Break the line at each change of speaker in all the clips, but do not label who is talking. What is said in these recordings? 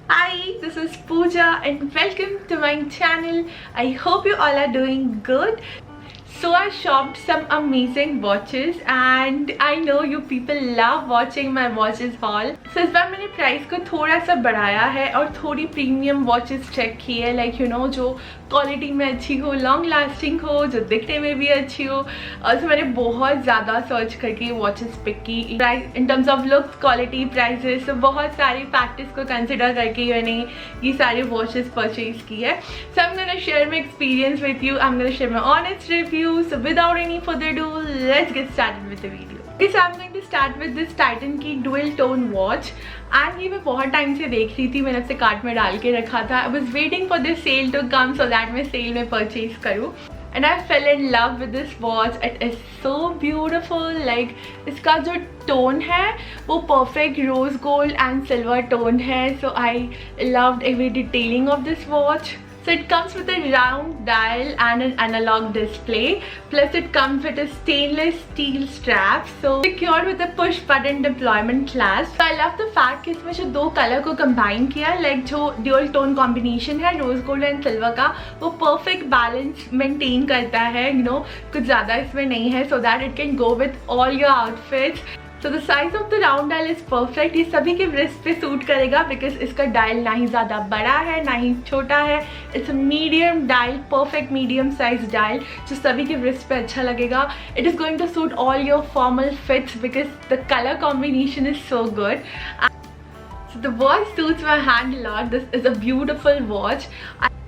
Hi, this is Pooja and welcome to my channel. I hope you all are doing good. So I shopped some amazing watches and I know you people love watching my watches haul. So इस बार मैंने price को थोड़ा सा बढ़ाया है और थोड़ी premium watches check की है, लाइक यू नो जो क्वालिटी में अच्छी हो, लॉन्ग लास्टिंग हो, जो दिखने में भी अच्छी हो। और मैंने बहुत ज़्यादा सर्च करके वॉचेस पिक की, price in terms of looks, quality, prices, तो बहुत सारे फैक्टर्स को कंसिडर करके मैंने ये सारी वॉचेस परचेज की है। So I am gonna share my experience with you, I am gonna share my honest review. So without any further ado, let's get started with the video. Okay, so I'm going to start with this Titan की dual tone watch and ये मैं बहुत time से देख रही थी, मैंने इसे कार्ट में डाल के रखा था. I was waiting for this sale to come so that मैं सेल में परचेज करूँ. And I fell in love with this watch. It is so beautiful. Like इसका जो टोन है वो perfect rose gold and silver tone है. So I loved every detailing of this watch. So it comes with a round dial and an analog display. Plus it comes with a stainless steel strap. So secured with a push button deployment clasp. So I love the fact कि इसमें जो दो colour को combine किया है, like जो dual tone combination है rose gold and silver का, वो perfect balance maintain करता है. You know, कुछ ज़्यादा इसमें नहीं है, so that it can go with all your outfits. So the size of the round dial is perfect. ये सभी के wrist पे सूट करेगा because इसका डायल ना ही ज़्यादा बड़ा है ना ही छोटा है. It's a medium dial, perfect medium size dial जो सभी के wrist पे अच्छा लगेगा. It is going to suit all your formal fits because the color combination is so good. So the watch suits my hand a lot. This is a beautiful watch.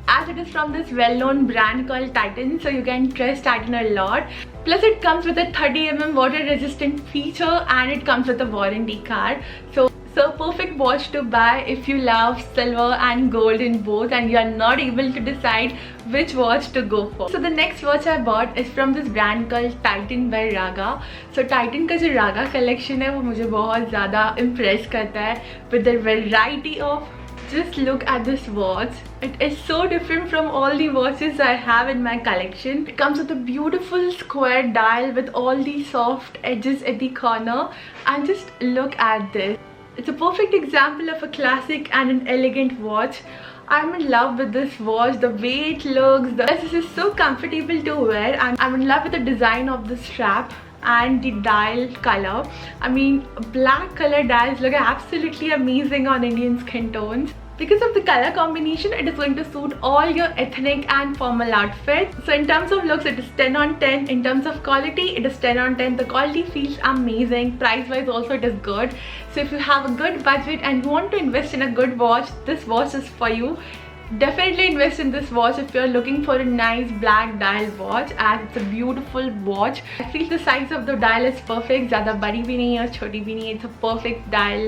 As it is from this well-known brand called Titan, so you can trust Titan a lot. Plus it comes with a 30mm water resistant feature and it comes with a warranty card. So perfect watch to buy if you love silver and gold in both and you are not able to decide which watch to go for. So the next watch I bought is from this brand called Titan by Raga. So Titan का जो Raga collection है वो मुझे बहुत ज़्यादा impress करता है with the variety of. Just look at this watch. It is so different from all the watches I have in my collection. It comes with a beautiful square dial with all the soft edges at the corner. And just look at this. It's a perfect example of a classic and an elegant watch. I'm in love with this watch, the way it looks, this is so comfortable to wear, and I'm in love with the design of the strap and the dial color. I mean, black color dials look absolutely amazing on Indian skin tones. Because of the color combination, it is going to suit all your ethnic and formal outfits. So in terms of looks, it is 10 on 10. In terms of quality, it is 10 on 10. The quality feels amazing. Price wise also it is good. So if you have a good budget and you want to invest in a good watch, this watch is for you. Definitely invest in this watch if you're looking for a nice black dial watch, as it's a beautiful watch. I feel the size of the dial is perfect. ज़्यादा बड़ी भी नहीं है, छोटी भी नहीं है. It's a perfect dial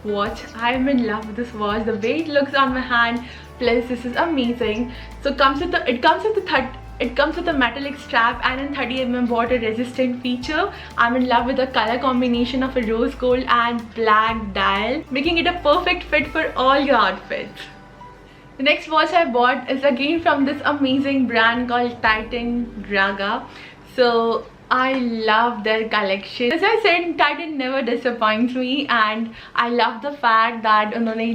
watch. I'm in love with this watch. The way it looks on my hand, plus this is amazing. So it comes with a metallic strap and a 30mm water resistant feature. I'm in love with the color combination of a rose gold and black dial, making it a perfect fit for all your outfits. The next watch I bought is again from this amazing brand called Titan Raga. So I love their collection. As I said, Titan never disappoints me, and I love the fact that उन्होंने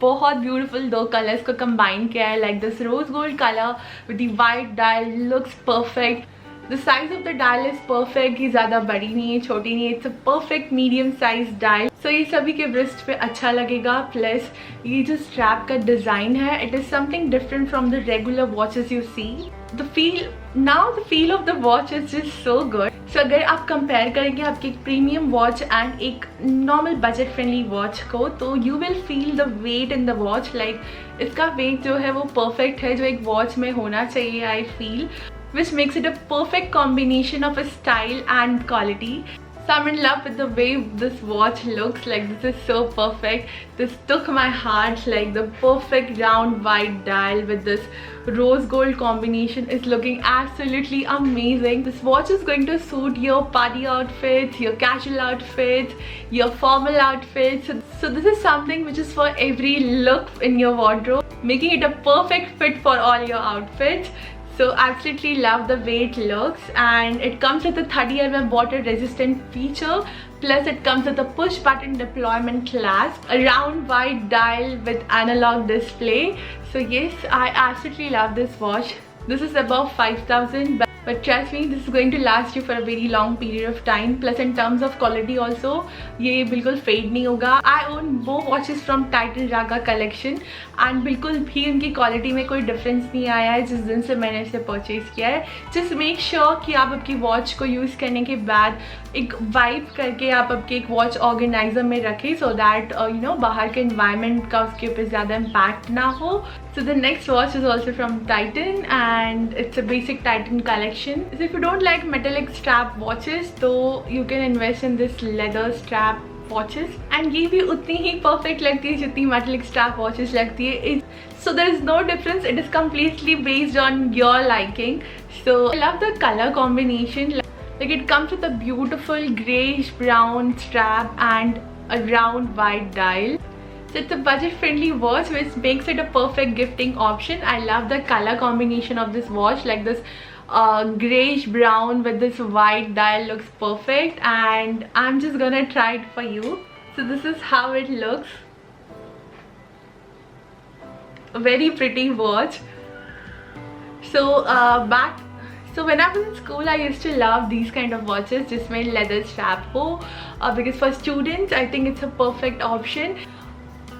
बहुत beautiful दो colors को combine किया है. Like this rose gold color with the white dial looks perfect. The size of the dial is perfect. ये ज़्यादा बड़ी नहीं है, छोटी नहीं है. It's a perfect medium size dial. So ये सभी के wrist पे अच्छा लगेगा. Plus ये जो strap का design है, it is something different from the regular watches you see. The feel of the watch is just so good. So अगर आप compare करेंगे आपकी एक premium watch and एक normal budget friendly watch को, तो you will feel the weight in the watch. Like इसका weight जो है वो perfect है जो एक watch में होना चाहिए, I feel, which makes it a perfect combination of a style and quality. So I'm in love with the way this watch looks. Like this is so perfect. This took my heart. Like the perfect round white dial with this rose gold combination is looking absolutely amazing. This watch is going to suit your party outfits, your casual outfits, your formal outfits. So this is something which is for every look in your wardrobe, making it a perfect fit for all your outfits. So absolutely love the way it looks, and it comes with a 30mm water resistant feature. Plus it comes with a push button deployment clasp, a round wide dial with analog display. So yes, I absolutely love this watch. This is above 5,000, but trust me, this is going to last you for a very long period of time. Plus in terms of quality also, ये बिल्कुल fade नहीं होगा. I own both watches from Titan Raga collection and बिल्कुल भी उनकी quality में कोई difference नहीं आया है जिस दिन से मैंने इसे purchase किया है. Just make sure कि आप आपकी watch को use करने के बाद एक वाइप करके आप आपके एक वॉच ऑर्गेनाइजर में रखें so that you know बाहर के environment का उसके ऊपर ज़्यादा impact ना हो. So the next watch is also from Titan and it's a basic Titan collection. So if you don't like metallic strap watches, so you can invest in this leather strap watches and ये भी उतनी ही perfect लगती है जितनी metallic strap watches लगती है. So there is no difference. It is completely based on your liking. So I love the color combination. Like it comes with a beautiful greyish brown strap and a round wide dial. So it's a budget-friendly watch which makes it a perfect gifting option. I love the color combination of this watch. Like this greyish brown with this white dial looks perfect, and I'm just gonna try it for you. So this is how it looks. A very pretty watch. So when I was in school, I used to love these kind of watches जिसमें leather strap हो, because for students I think it's a perfect option.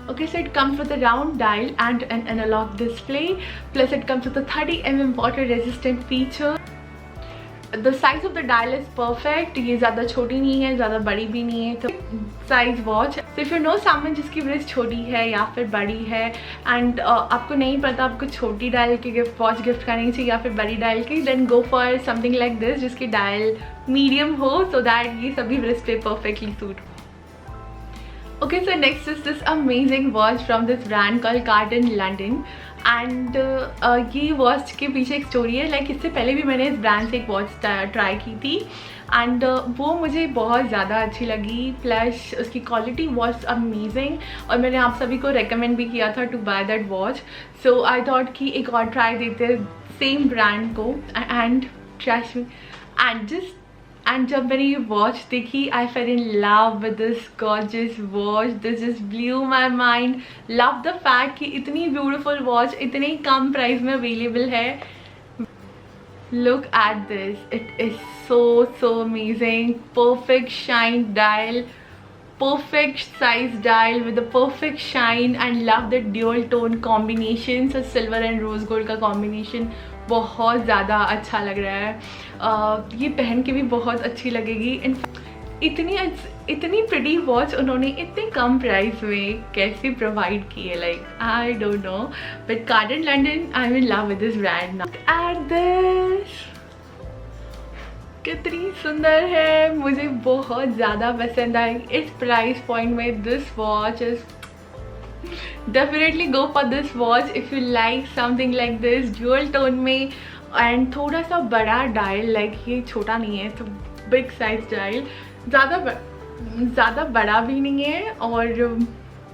Okay, so it comes with a round dial and an analog display. Plus it comes with a 30mm water resistant feature. The size of the dial is perfect. ये ज़्यादा छोटी नहीं है, ज़्यादा बड़ी भी नहीं है. तो size watch. So if you know someone जिसकी wrist छोटी है या फिर बड़ी है and आपको नहीं पता आपको छोटी डायल की वॉच गिफ्ट करनी चाहिए या फिर बड़ी डायल की, then go for something like this जिसकी डायल medium हो so that ये सभी wrist पे perfectly suit हो. Okay, so next is this amazing watch from this brand called Cardin London. And ये वॉच के पीछे एक स्टोरी है. लाइक इससे पहले भी मैंने इस ब्रांड से एक वॉच ट्राई की थी एंड वो मुझे बहुत ज़्यादा अच्छी लगी. प्लस उसकी क्वालिटी वॉज अमेजिंग और मैंने आप सभी को रेकमेंड भी किया था to buy that watch. So I thought कि एक और ट्राई देते सेम ब्रांड को एंड ट्रस्ट मी एंड जब मैंने ये वॉच देखी, I fell in love with this gorgeous watch. This just blew my mind. Love the fact कि इतनी ब्यूटिफुल वॉच इतने कम प्राइस में अवेलेबल है. Look at this, it is so amazing. Perfect shine dial, perfect size dial with a perfect shine, and love the dual tone combination. So silver and rose gold का combination बहुत ज़्यादा अच्छा लग रहा है. ये पहन के भी बहुत अच्छी लगेगी. इतनी प्रिटी वॉच उन्होंने इतने कम प्राइस में कैसे प्रोवाइड की है. Like I don't know, but Carden London, I am in love with this brand now. At this, कितनी सुंदर है, मुझे बहुत ज़्यादा पसंद आई. इस प्राइस पॉइंट में this watch is definitely go for this watch if you like something like this dual tone में and थोड़ा सा बड़ा डायल. लाइक ये छोटा नहीं है, तो बिग साइज डायल. ज़्यादा बड़ा भी नहीं है और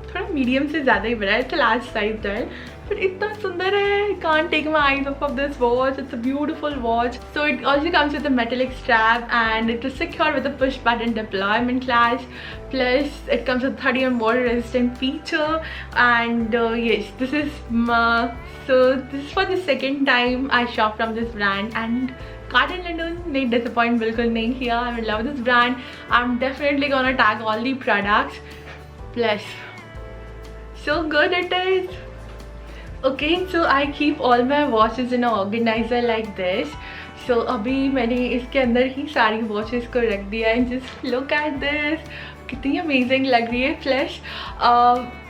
थोड़ा मीडियम से ज़्यादा ही बड़ा है. तो लार्ज साइज डायल, but इतना सुंदर है. Can't take my eyes off of this watch. It's a beautiful watch. So it also comes with a metallic strap and it is secured with a push button deployment latch. Plus it comes with 30mm water resistant feature. And yes, this is for the second time I shop from this brand, and Cardin London ने disappoint बिल्कुल नहीं किया. I love this brand. I'm definitely gonna tag all the products. Plus so good it is. Okay, so I keep all my watches in an organizer like this. So अभी मैंने इसके अंदर ही सारी watches को रख दिया है. Just look at this, कितनी अमेजिंग लग रही है. प्लस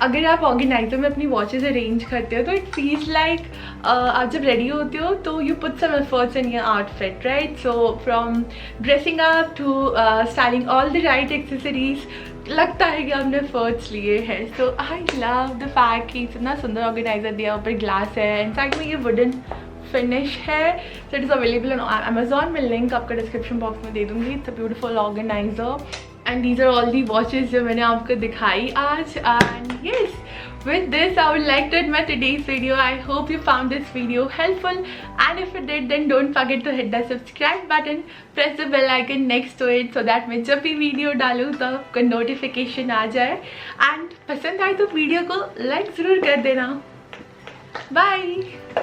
अगर आप ऑर्गेनाइजर में अपनी वॉचेस अरेंज करते हो तो इट फील्स लाइक आप जब रेडी होते हो तो you put some efforts in your outfit, right. So from dressing up to styling all the right accessories, लगता है कि आपने एफर्ट्स लिए हैं. So I love the fact कि इतना सुंदर ऑर्गेनाइजर दिया, ऊपर ग्लास है, इनफैक्ट में ये वुडन फिनिश है. So it is available on Amazon. मैं लिंक आपका डिस्क्रिप्शन बॉक्स में दे दूँगी. It's a beautiful organiser. And these are all the watches जो मैंने आपको दिखाई आज. And yes, with this, I would like to end my today's video. I hope you found this video helpful, and if you did, then don't forget to hit the subscribe button, press the bell icon next to it so that मैं जब भी video डालूँ तो आपको notification आ जाए. And पसंद आए तो वीडियो को लाइक ज़रूर कर देना. बाय.